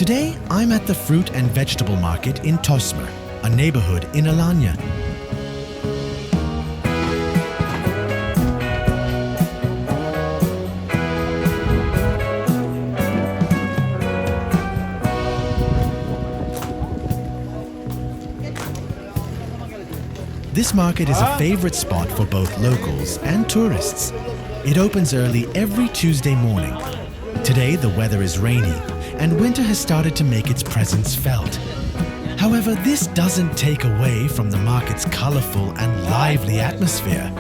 Today, I'm at the fruit and vegetable market in Tosmur, a neighborhood in Alanya. This market is a favorite spot for both locals and tourists. It opens early every Tuesday morning. Today the weather is rainy and winter has started to make its presence felt. However, this doesn't take away from the market's colorful and lively atmosphere.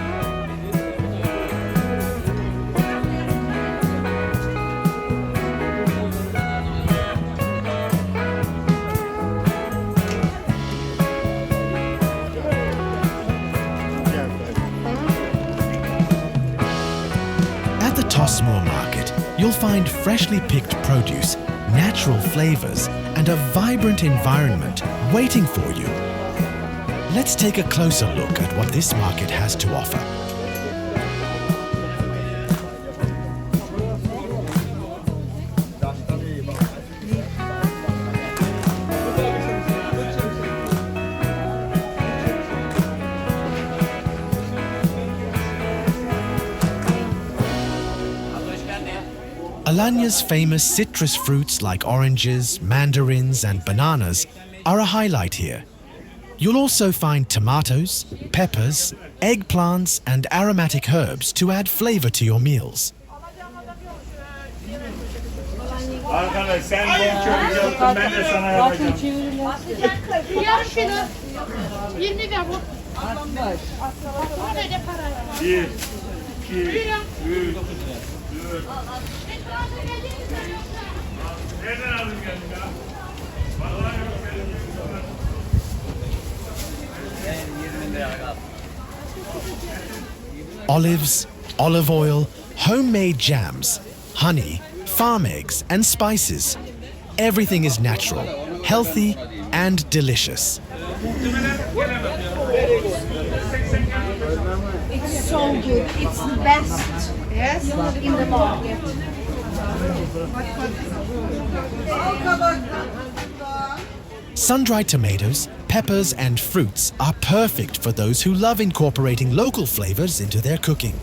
At the Tosmur Market, you'll find freshly picked produce, natural flavors, and a vibrant environment waiting for you. Let's take a closer look at what this market has to offer. Alanya's famous citrus fruits like oranges, mandarins, and bananas are a highlight here. You'll also find tomatoes, peppers, eggplants, and aromatic herbs to add flavor to your meals. Arkadaş sen bol köri yaptın, ben de sana yapacağım. Yarım kilo 20 gram. Bu ne para? 1, 2, 3, 4. Nereden aldın geldin ya? Vallahi yok benim. Olives, olive oil, homemade jams, honey, farm eggs, and spices. Everything is natural, healthy, and delicious. It's so good. It's the best. Yes, in the market. Sun-dried tomatoes, peppers, and fruits are perfect for those who love incorporating local flavors into their cooking.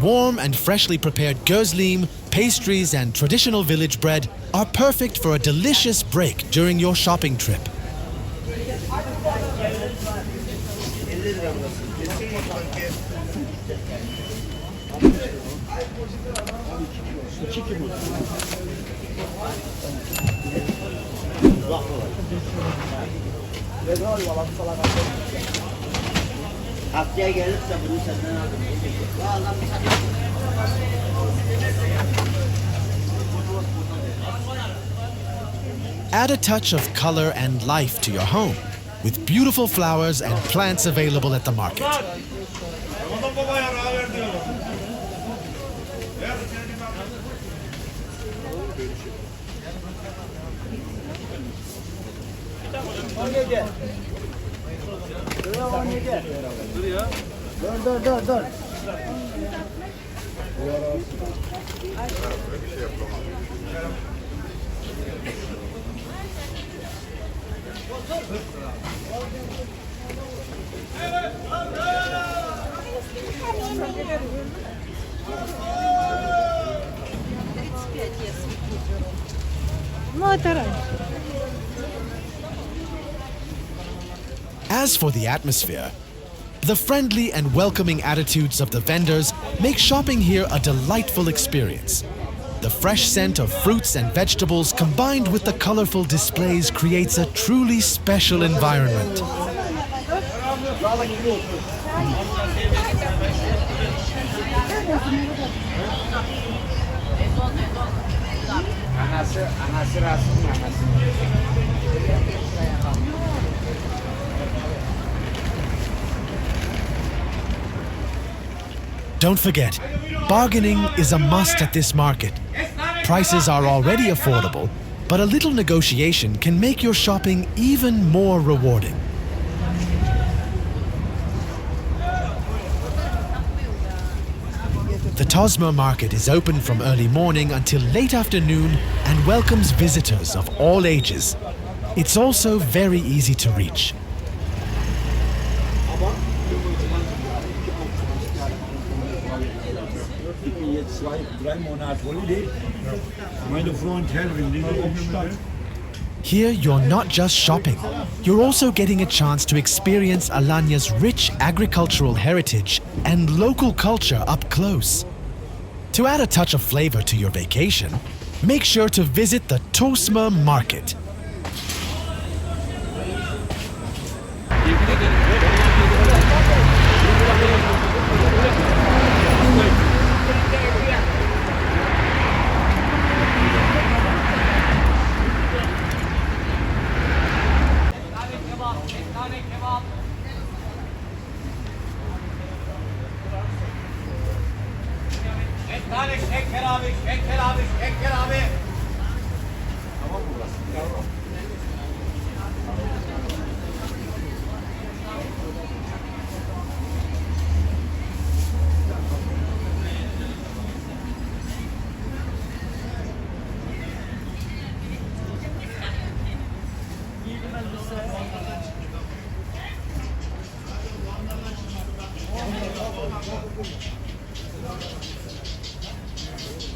Warm and freshly prepared gözlem, pastries, and traditional village bread are perfect for a delicious break during your shopping trip. Haftaya gelirse bunu senden aldım. Add a touch of color and life to your home with beautiful flowers and plants available at the market. Dur. As for the atmosphere, the friendly and welcoming attitudes of the vendors make shopping here a delightful experience. The fresh scent of fruits and vegetables combined with the colorful displays creates a truly special environment. Don't forget, bargaining is a must at this market. Prices are already affordable, but a little negotiation can make your shopping even more rewarding. The Tosmur Market is open from early morning until late afternoon and welcomes visitors of all ages. It's also very easy to reach. Here you're not just shopping, you're also getting a chance to experience Alanya's rich agricultural heritage and local culture up close. To add a touch of flavor to your vacation, make sure to visit the Tosmur Market.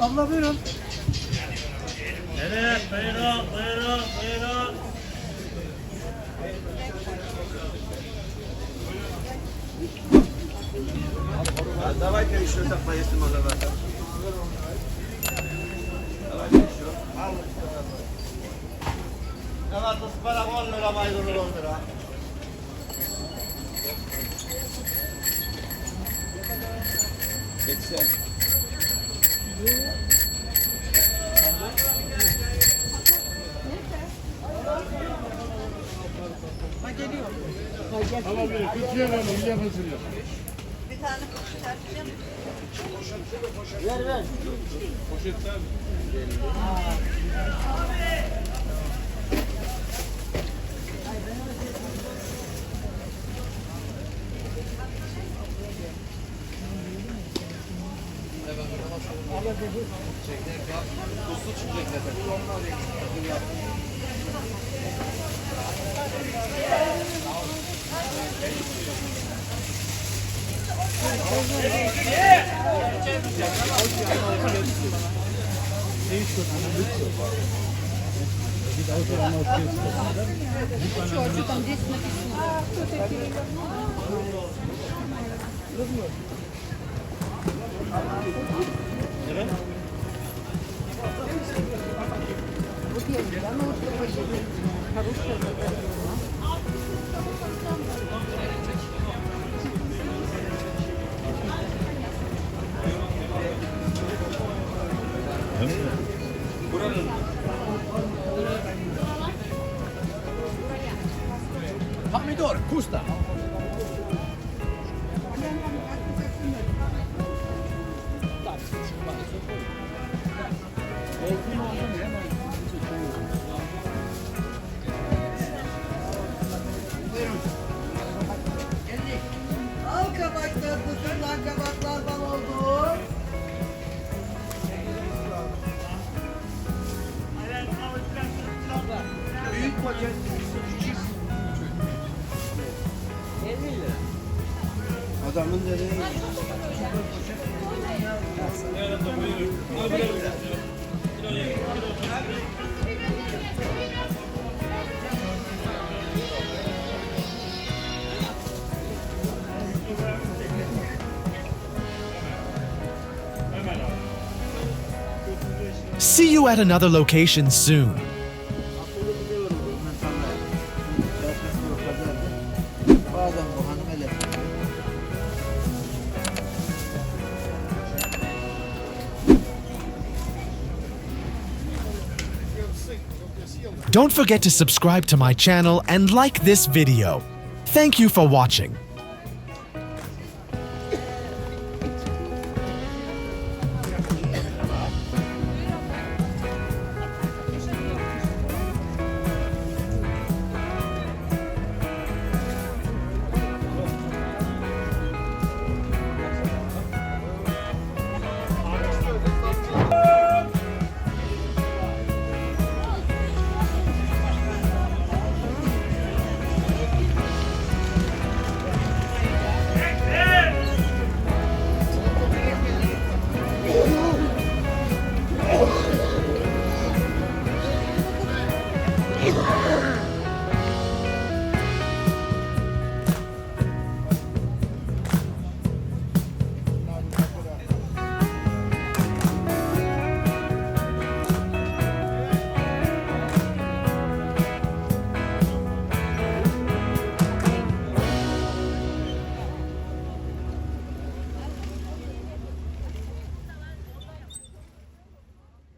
Abla buyurun. Evet, buyurun, buyurun, buyurun. Давайте еще так поесть маловато. Давайте еще. Evet, ıspara 10 lira, maydanoz 10 lira. Tamam, Türkiye var, İlya fasulye. Bir tane tartacağım. Ver. Poşetler. Что там здесь написано? Кто такие? Вот я взяла, ну вот такой хорошая задача. Pomidor, kusta. Al kabaklar, tutulan kabaklar bal oldu. Büyük paket. 50 lira. Adamın dediği. See you at another location soon. Don't forget to subscribe to my channel and like this video. Thank you for watching.